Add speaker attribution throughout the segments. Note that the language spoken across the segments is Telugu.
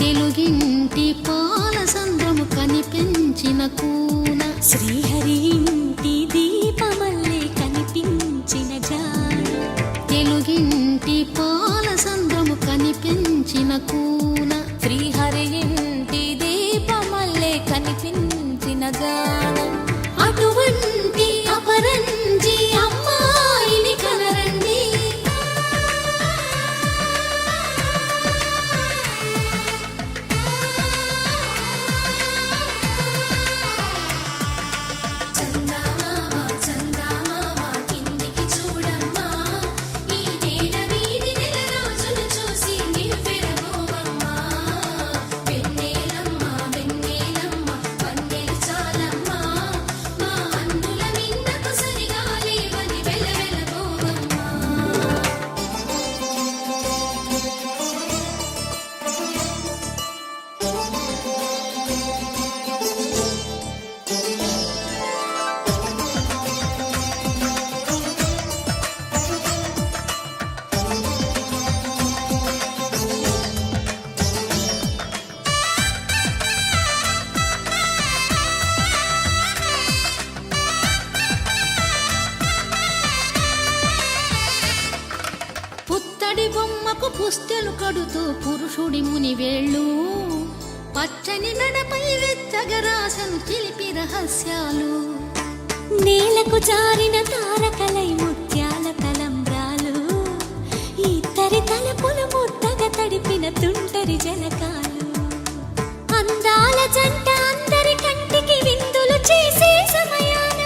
Speaker 1: తెలుగింటి పాల సంద్రము కనిపించిన కూన
Speaker 2: శ్రీహరి ఇంటి దీపమల్లే కనిపించిన జాడ
Speaker 1: తెలుగింటి పాల సంద్రము కనిపించిన కూన
Speaker 2: శ్రీహరి ఇంటి దీపమల్లే కనిపించిన జాడ
Speaker 1: అటువంటి అపరంజి అమ్మాయిని కనరండి పుత్తడి బొమ్మకు పుస్తెలు కడుతూ పురుషుడి ముని వేళ్ళు పచ్చని మెడపై వెచ్చగరాసను చిలిపి రహస్యాలు
Speaker 2: నేలకు జారిన తారకలై ముత్యాల తలంబ్రాలు ఇద్దరి తలపులు ముద్దగా తడిపిన తుంటరి జలకాలు అందాల జంట అందరి కంటికి విందులు చేసే సమయాన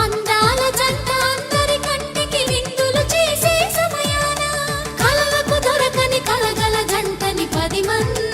Speaker 2: అందాల జంట అందరి కంటికి విందులు చేసే సమయాన కలలకు దొరకని కలగల జంటని 10 మంది